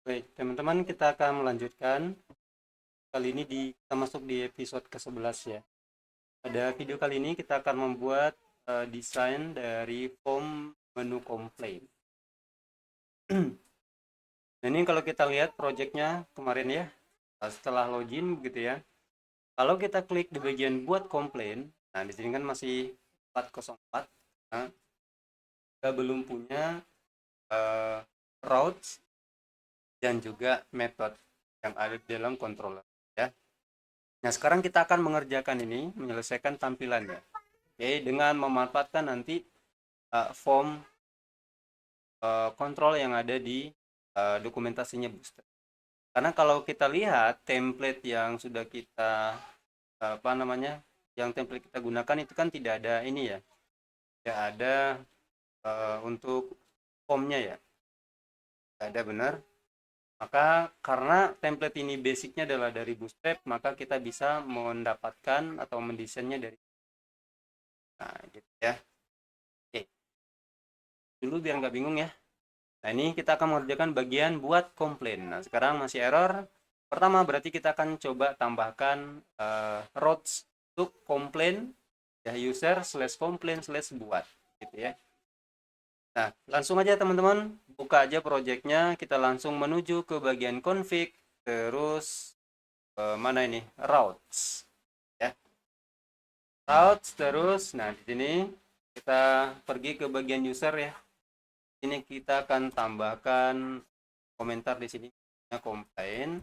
Baik, teman-teman, kita akan melanjutkan. Kali ini kita masuk di episode ke-11 ya. Pada video kali ini kita akan membuat desain dari form menu komplain. Nah, ini kalau kita lihat projectnya kemarin ya, setelah login gitu ya. Kalau kita klik di bagian buat komplain, nah di sini kan masih 404. Nah, kita belum punya uh, routes dan juga method yang ada di dalam controller ya. Nah, sekarang kita akan mengerjakan ini, menyelesaikan tampilannya. Oke, dengan memanfaatkan nanti form kontrol yang ada di dokumentasinya Booster. Karena kalau kita lihat template yang sudah kita apa namanya, yang template kita gunakan itu kan tidak ada ini ya, tidak ada untuk formnya ya, tidak ada benar. Maka karena template ini basicnya adalah dari Bootstrap, maka kita bisa mendapatkan atau mendesainnya dari gitu ya. Oke, dulu biar nggak bingung ya. Nah, ini kita akan mengerjakan bagian buat komplain. Nah, sekarang masih error. Pertama, berarti kita akan coba tambahkan routes untuk komplain ya, user slash komplain slash buat gitu ya. Nah, langsung aja teman-teman, buka aja projectnya. Kita langsung menuju ke bagian config, terus mana ini, routes ya, routes terus. Nah, di sini kita pergi ke bagian user ya. Ini kita akan tambahkan komentar di sini komplain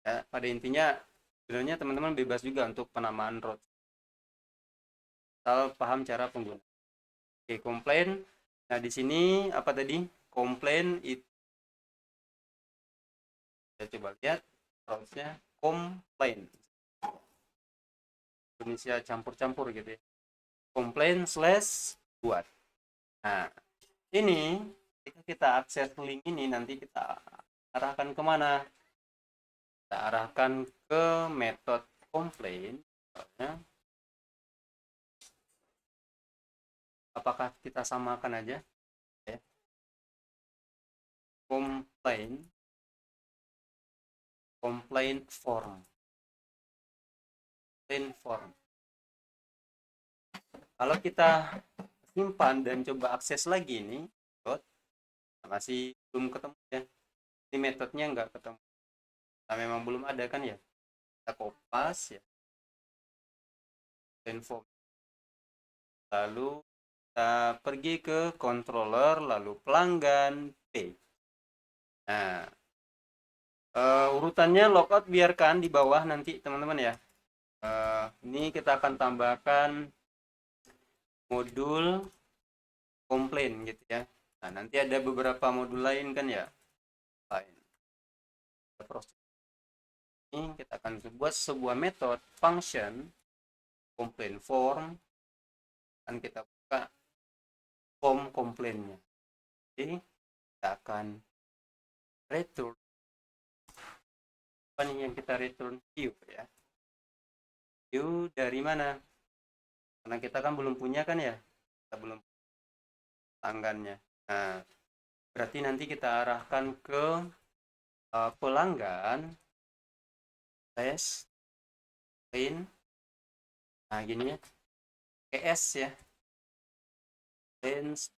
ya. Pada intinya sebenarnya teman-teman bebas juga untuk penamaan root, asal paham cara pengguna. Oke, komplain. Nah, di sini apa tadi, komplain itu kita coba lihat rootnya komplain, Indonesia campur-campur gitu ya, komplain slash buat. Nah, ini ketika kita akses link ini, nanti kita arahkan kemana? Kita arahkan ke metode komplain. Apakah kita samakan aja ya, komplain komplain form, komplain form. Kalau kita simpan dan coba akses lagi ini, masih belum ketemu ya, ini metodenya nggak ketemu. Nah, memang belum ada kan ya. Kita kopas ya, info, lalu kita pergi ke controller, lalu pelanggan P. Nah, urutannya logout biarkan di bawah nanti teman-teman ya. Ini kita akan tambahkan modul komplain gitu ya. Nah, nanti ada beberapa modul lain kan ya. Lain. Proses ini kita akan buat sebuah metode function komplain form, dan kita buka form komplainnya. Jadi kita akan return apa nih yang kita return, view ya. View dari mana? Karena kita kan belum punya kan ya, kita belum pelanggannya. Nah, berarti nanti kita arahkan ke pelanggan test in, nah gini ya, PS ya, terus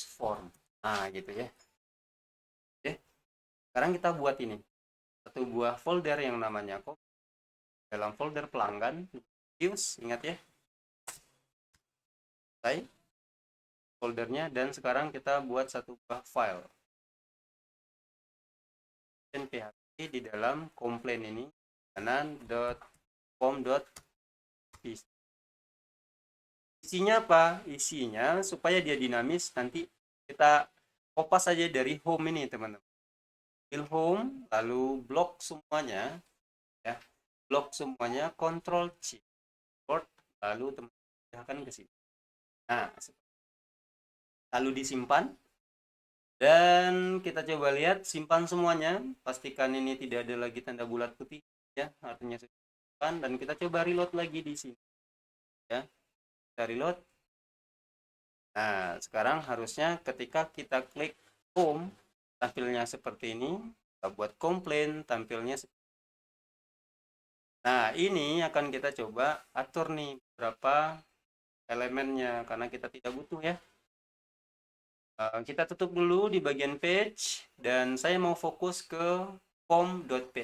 form, nah gitu ya. Oke, sekarang kita buat ini satu buah folder yang namanya kok, dalam folder pelanggan use, ingat ya, selesai foldernya. Dan sekarang kita buat satu buah file dan php di dalam komplain ini, kanan.form.pc. Isinya apa? Isinya supaya dia dinamis, nanti kita kopas saja dari home ini teman-teman. Fill home, lalu blok semuanya ya, blok semuanya, Ctrl C, lalu teman-teman akan ke sini. Nah, lalu disimpan dan kita coba lihat, simpan semuanya, pastikan ini tidak ada lagi tanda bulat putih ya, artinya simpan. Dan kita coba reload lagi di sini ya, kita reload. Nah, sekarang harusnya ketika kita klik home, tampilnya seperti ini, kita buat komplain tampilnya. Nah, ini akan kita coba atur nih berapa elemennya karena kita tidak butuh ya. Kita tutup dulu di bagian page dan saya mau fokus ke form.php.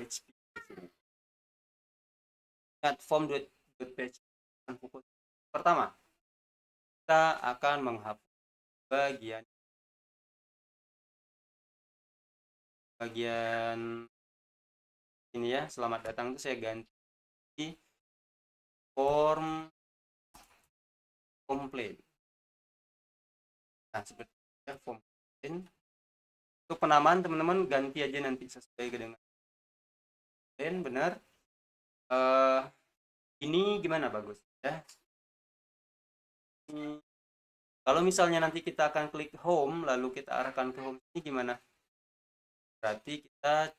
Ingat form.php. Pertama, kita akan menghapus bagian ini ya, selamat datang itu saya ganti form komplain. Nah, seperti ya, form komplain. Untuk penamaan teman-teman ganti aja nanti sesuai dengan benar. Ini gimana bagus ya? Kalau misalnya nanti kita akan klik home lalu kita arahkan ke home ini gimana? Berarti kita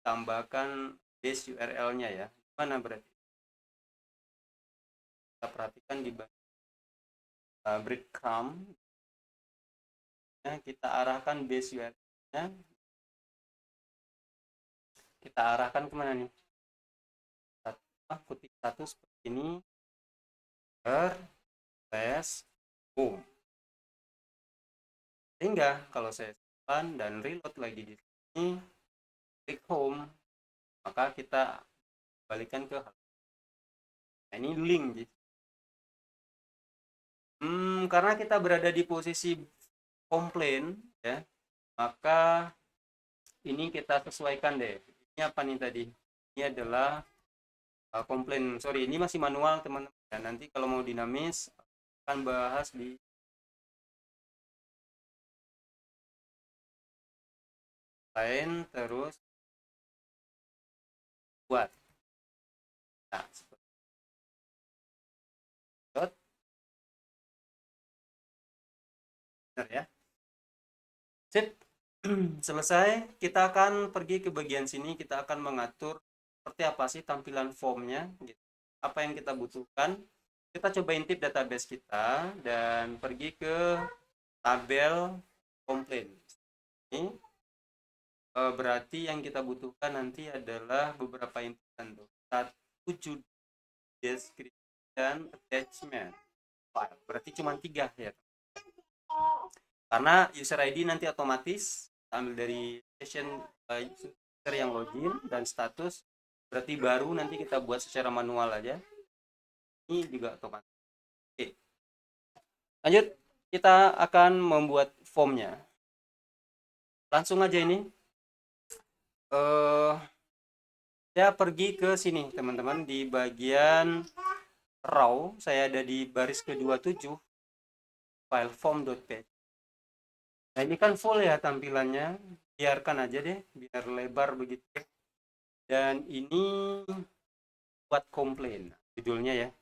tambahkan base URL-nya ya. Mana berarti? Kita perhatikan di breadcrumb. Nah, kita arahkan base URL-nya. Kita arahkan kemana nih? Kutip satu seperti ini. Home. Sehingga kalau saya simpan dan reload lagi di sini, klik home, maka kita balikan ke halaman. Nah, ini link gitu. Karena kita berada di posisi komplain ya, maka ini kita sesuaikan deh. Ini apa nih tadi? Ini adalah komplain. Sorry, ini masih manual teman-teman. Ya, nanti kalau mau dinamis akan bahas di lain terus buat. Nah, seperti benar ya. Sip. Selesai, kita akan pergi ke bagian sini, kita akan mengatur seperti apa sih tampilan formnya, gitu. Apa yang kita butuhkan. Kita coba intip database kita dan pergi ke tabel komplain. Ini berarti yang kita butuhkan nanti adalah beberapa inputan tuh. 1 description dan attachment file. Berarti cuma 3 ya. Karena user ID nanti otomatis ambil dari session user yang login dan status, berarti baru nanti kita buat secara manual aja. Ini juga otomatis. Oke. Lanjut, kita akan membuat formnya. Langsung aja ini. Saya pergi ke sini teman-teman di bagian raw. Saya ada di baris ke-27 file form.php. Nah, ini kan full ya tampilannya. Biarkan aja deh, biar lebar begitu. Dan ini buat komplain judulnya ya.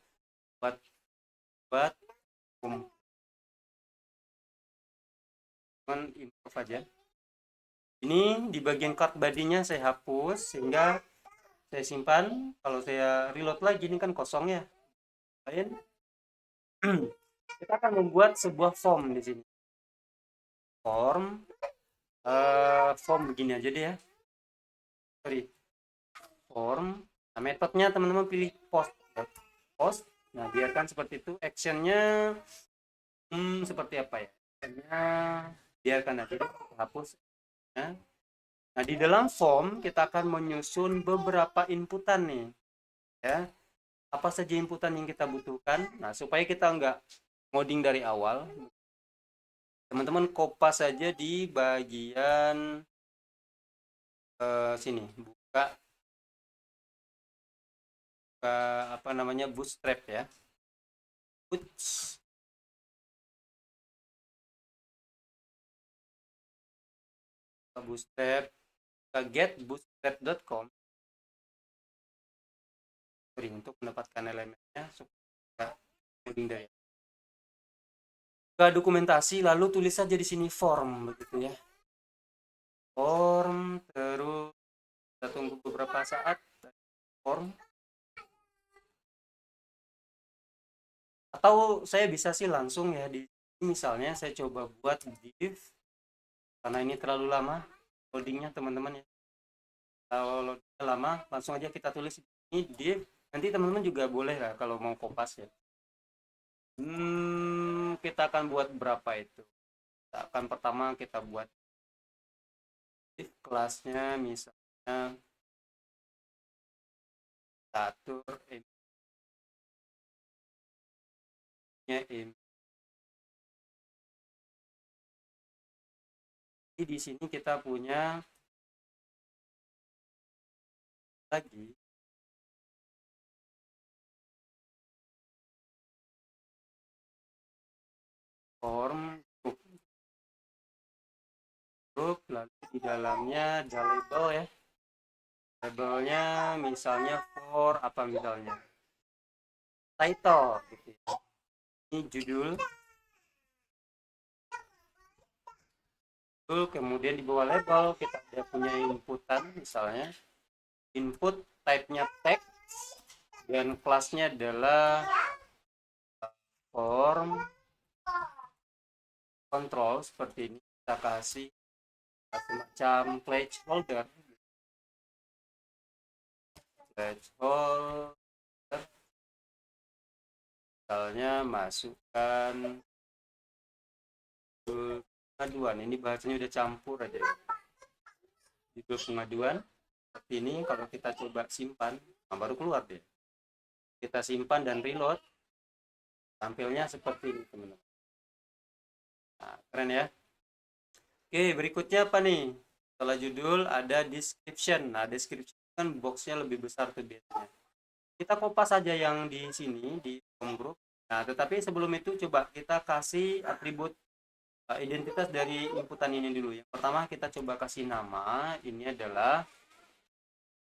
Buat improve aja. Ini di bagian card body-nya saya hapus sehingga saya simpan. Kalau saya reload lagi ini kan kosong ya. Lain. Kita akan membuat sebuah form di sini. Form begini aja deh ya. Sorry. Form. Nah, metodenya teman-teman pilih post. Nah, biarkan seperti itu. Actionnya seperti apa ya? Actionnya biarkan aja deh, hapus. Nah, di dalam form kita akan menyusun beberapa inputan nih. Ya. Apa saja inputan yang kita butuhkan? Nah, supaya kita nggak ngoding dari awal, teman-teman kopas saja di bagian sini, buka apa namanya bootstrap ya. Bootstrap get bootstrap.com untuk mendapatkan elemennya supaya coding dari ke dokumentasi lalu tulis saja di sini form begitu ya. Form terus kita tunggu beberapa saat form. Atau saya bisa sih langsung ya di misalnya saya coba buat div karena ini terlalu lama. loadingnya teman-teman ya. Kalau loadingnya lama, langsung aja kita tulis ini div. Nanti teman-teman juga boleh lah kalau mau kopas ya. Kita akan buat berapa itu? Kita akan pertama kita buat div kelasnya misalnya catur nya ini. Di sini kita punya lagi form group, lalu di dalamnya ada label ya. Labelnya misalnya for apa misalnya title gitu ya. Ini judul, kemudian di bawah label kita ada punya inputan, misalnya input type-nya text dan kelasnya adalah form control. Seperti ini kita kasih semacam placeholder misalnya masukkan pengaduan. Ini bahasanya udah campur aja ya. Judul pengaduan seperti ini. Kalau kita coba simpan, nah baru keluar deh. Kita simpan dan reload, tampilnya seperti ini teman-teman. Nah, keren ya. Oke, berikutnya apa nih? Setelah judul ada description. Nah, description kan boxnya lebih besar tuh biasanya. Kita kopas saja yang di sini di home group. Nah, tetapi sebelum itu coba kita kasih atribut identitas dari inputan ini dulu. Yang pertama kita coba kasih nama. Ini adalah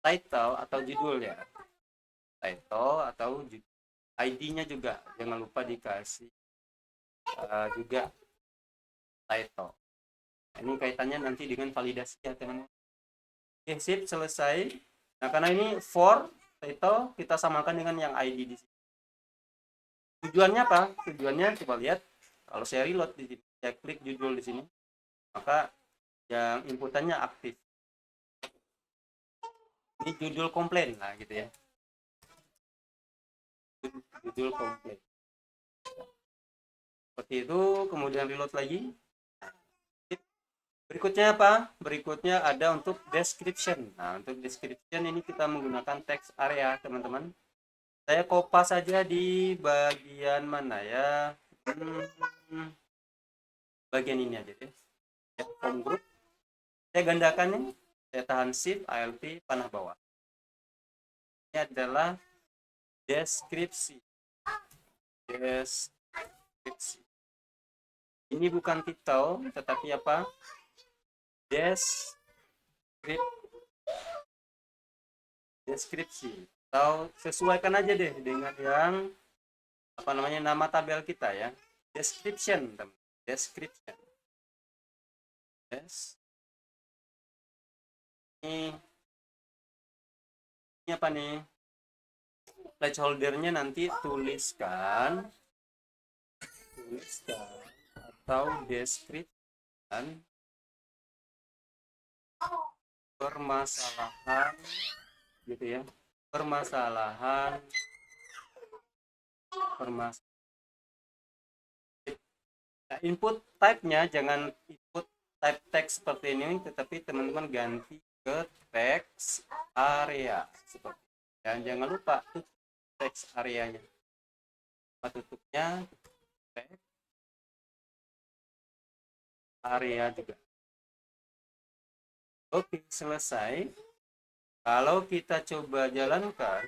title atau judul ya. Title atau judul. ID-nya juga jangan lupa dikasih juga title. Ini kaitannya nanti dengan validasi ya teman-teman. Oke, sip, selesai. Nah, karena ini for title kita samakan dengan yang ID di sini. Tujuannya apa? Tujuannya coba lihat. Kalau saya reload di sini, saya klik judul di sini, maka yang inputannya aktif. Ini judul komplain lah gitu ya. Judul komplain. Seperti itu, kemudian reload lagi. Berikutnya apa? Berikutnya ada untuk description. Nah, untuk description ini kita menggunakan text area, teman-teman. Saya kopas saja di bagian mana ya? Bagian ini aja deh. Ya, home group. Saya gandakan nih. Saya tahan shift, alt, panah bawah. Ini adalah deskripsi. Deskripsi. Ini bukan titel, tetapi apa? Deskripsi. Atau sesuaikan aja deh dengan yang apa namanya nama tabel kita ya. Description, teman. Description. Yes. Ini apa nih? Placeholdernya nanti tuliskan atau deskripsikan permasalahan gitu ya, permasalahan. Nah, input type-nya jangan input type text seperti ini, tetapi teman-teman ganti ke text area seperti ini. Dan jangan lupa tutup text areanya, tutupnya text area juga. Oke, selesai. Kalau kita coba jalankan,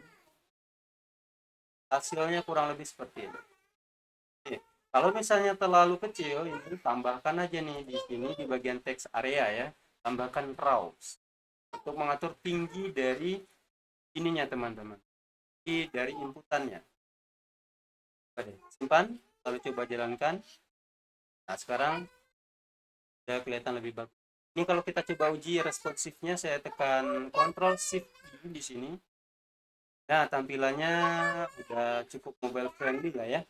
hasilnya kurang lebih seperti ini. Oke. Kalau misalnya terlalu kecil, ini tambahkan aja nih di sini di bagian text area ya, tambahkan rows untuk mengatur tinggi dari ininya teman-teman, dari inputannya. Oke, simpan, lalu coba jalankan. Nah, sekarang sudah kelihatan lebih bagus. Ini kalau kita coba uji responsifnya, saya tekan Ctrl Shift di sini. Nah, tampilannya udah cukup mobile friendly lah ya.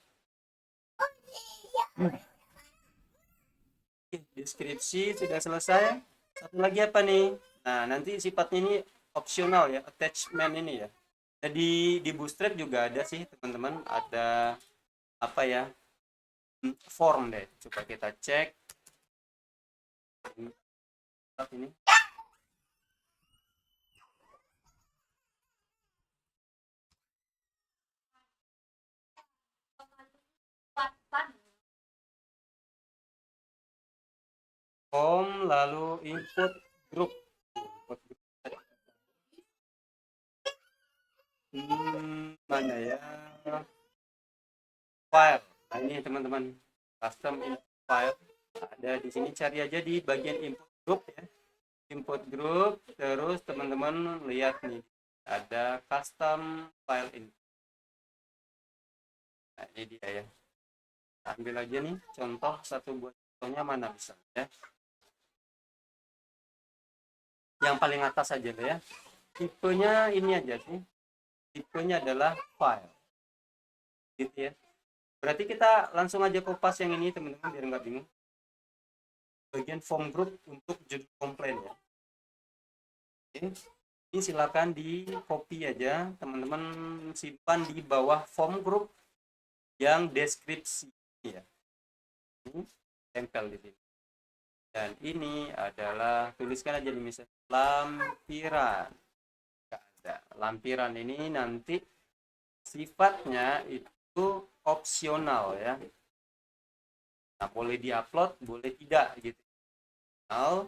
Deskripsi sudah selesai. Satu lagi apa nih? Nah, nanti sifatnya ini opsional ya, attachment ini ya. Jadi di Bootstrap juga ada sih teman-teman, ada apa ya, form deh. Coba kita cek ini. Form lalu input group. Input group. Mana ya? File. Nah, ini teman-teman, custom input file. Ada di sini, cari aja di bagian input group ya. Input group, terus teman-teman lihat nih, ada custom file input. Nah, ini dia ya. Ambil aja nih contoh, satu buat contohnya mana misalnya. Yang paling atas aja deh ya. Tipenya ini aja sih. Tipenya adalah file. Gitu ya. Berarti kita langsung aja kopas yang ini teman-teman biar nggak bingung. Bagian form group untuk judul komplain ya. Oke. Ini silakan di copy aja teman-teman, simpan di bawah form group yang deskripsi ya. Ini tempel di sini. Dan ini adalah, tuliskan aja di misalnya lampiran. Nggak ada. Lampiran ini nanti sifatnya itu opsional ya. Nah, boleh diupload, boleh tidak gitu. Nah,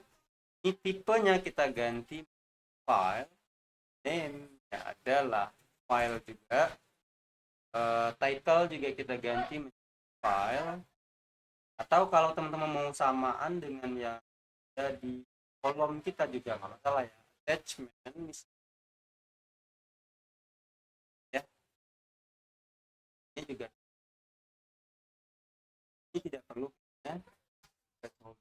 ini tipenya kita ganti file, name-nya adalah file juga, title juga kita ganti menjadi file, atau kalau teman-teman mau samaan dengan yang ada di kolom kita juga nggak masalah ya, attachment ya, ini juga ini tidak perlu ya, cukup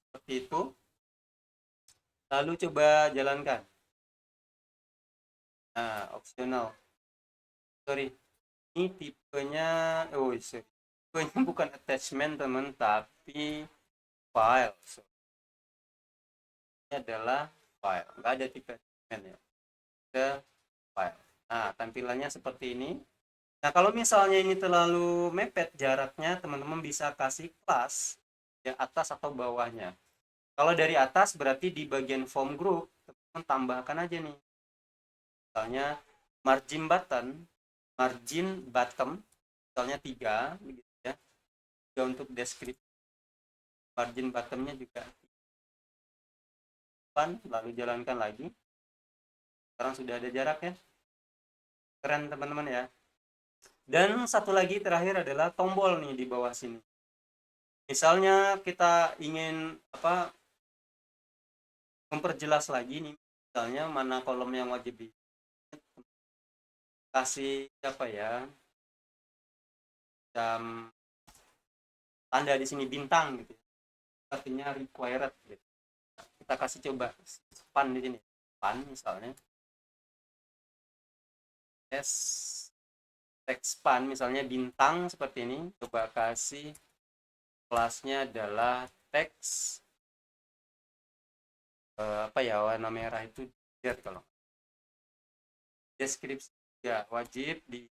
seperti itu. Lalu coba jalankan. Nah, opsional, sorry, ini tipenya, oh sorry, tipenya bukan attachment teman, tapi file. So, ini adalah file, nggak ada tipe attachment ya, ada file. Nah, tampilannya seperti ini. Nah, kalau misalnya ini terlalu mepet jaraknya, teman-teman bisa kasih kelas yang atas atau bawahnya. Kalau dari atas berarti di bagian form group, teman-teman tambahkan aja nih. Misalnya margin button, margin bottom, misalnya 3, gitu ya. 3 untuk deskripsi. Margin bottomnya juga 8, lalu jalankan lagi. Sekarang sudah ada jarak ya. Keren teman-teman ya. Dan satu lagi terakhir adalah tombol nih di bawah sini. Misalnya kita ingin apa, memperjelas lagi nih, misalnya mana kolom yang wajib dikasih apa ya, jam tanda di sini bintang gitu, artinya required gitu. Kita kasih coba span di sini, span misalnya s text span misalnya bintang seperti ini, coba kasih kelasnya adalah teks apa ya, warna merah itu lihat, kalau deskripsi ya wajib di,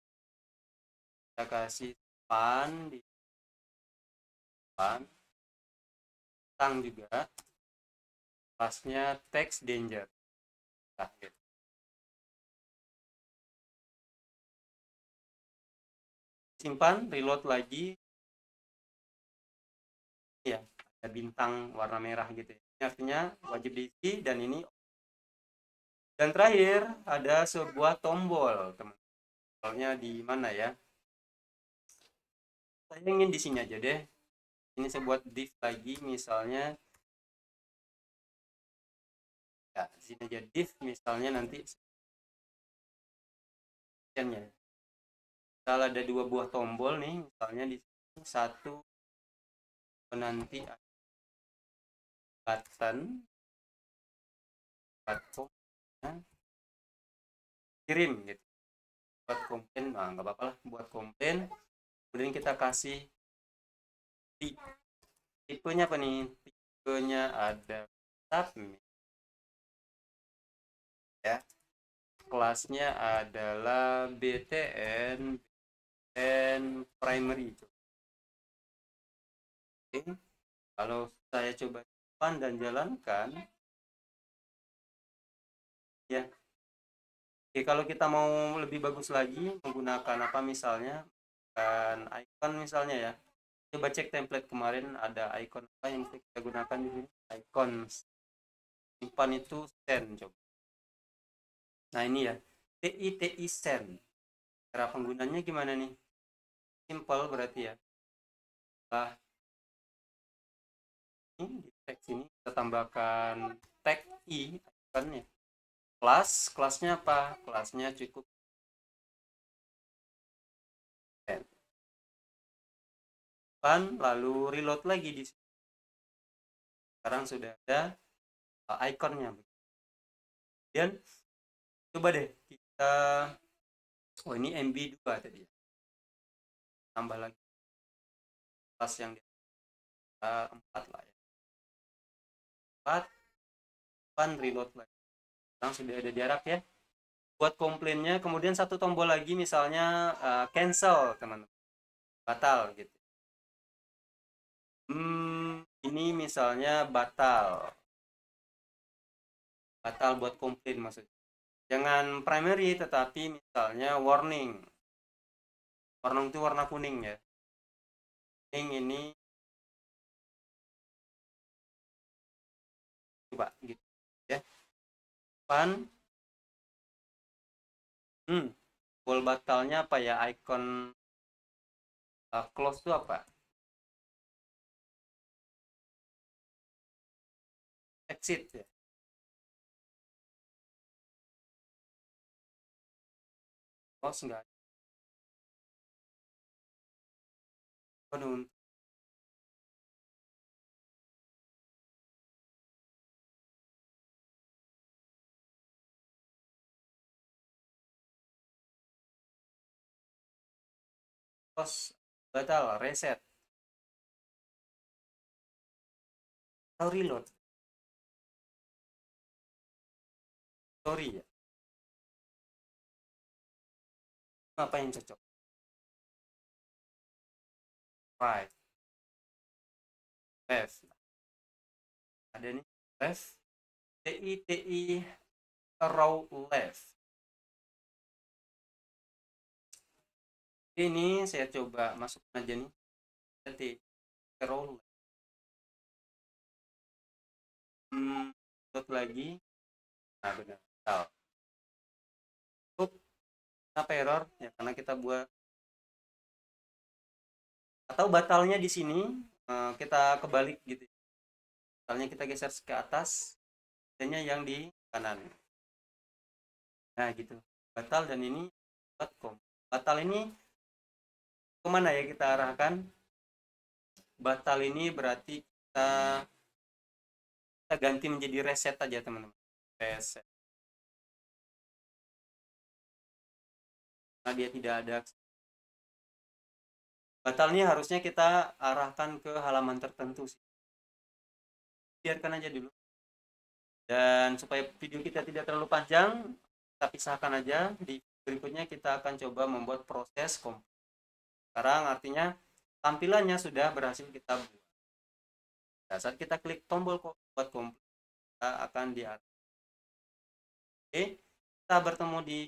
kita kasih span di depan, bintang juga, kelasnya text danger. Nah, gitu. Simpan, reload lagi ya, ada bintang warna merah gitu ya. Ini artinya wajib diisi, dan ini, dan terakhir ada sebuah tombol teman, tombolnya di mana ya, saya ingin di sini aja deh. Ini saya buat div lagi misalnya ya, di sini aja div misalnya, nanti sekiannya. Kalau ada dua buah tombol nih misalnya di sini, satu nanti button, button kirim gitu, buat komplain, nah nggak apa-apa lah, buat komplain. Kemudian kita kasih tipenya apa nih, nya ada submit ya. Kelasnya adalah btn and primary. Oke. Kalau saya coba simpan dan jalankan ya. Oke, kalau kita mau lebih bagus lagi menggunakan apa misalnya kan icon misalnya ya. Coba cek template kemarin ada icon apa yang kita gunakan di sini. Icon simpan itu send coba. Nah ini ya, TI send. Cara penggunanya gimana nih? Simple berarti ya. Nah, ini di tag sini kita tambahkan tag i iconnya. Kelasnya apa? Kelasnya cukup send. Lalu reload lagi di sini. Sekarang sudah ada iconnya. Kemudian coba deh kita ini MB2 tadi ya. Tambah lagi kelas yang di 4 lah ya. 4 reload lagi. Sekarang sudah ada jarak ya. Buat komplainnya kemudian satu tombol lagi misalnya cancel teman-teman. Batal gitu. Ini misalnya batal buat komplain maksudnya. Jangan primary tetapi misalnya warning itu warna kuning ya. Kuning ini coba gitu ya. Tombol batalnya apa ya, icon close itu apa, exit ya. Close enggak. Waduh, close batal, reset atau reload, sorry ya. Apa yang cocok? Right, left. Ada nih left, TI row left. Ini saya coba masuk aja nih. Nanti row left. Load lagi. Nah benar. Kenapa error? Ya karena kita buat atau batalnya di sini kita kebalik gitu. Batalnya kita geser ke atas, adanya yang di kanan. Nah gitu. Batal dan ini batal ini kemana ya kita arahkan? Batal ini berarti kita ganti menjadi reset aja teman-teman. Reset. Nah dia tidak ada. Batalnya harusnya kita arahkan ke halaman tertentu sih. Biarkan aja dulu. Dan supaya video kita tidak terlalu panjang, kita pisahkan aja. Di berikutnya kita akan coba membuat proses komplit. Sekarang artinya tampilannya sudah berhasil kita buat. Nah, saat kita klik tombol buat komplit, kita akan di atas. Oke, kita bertemu di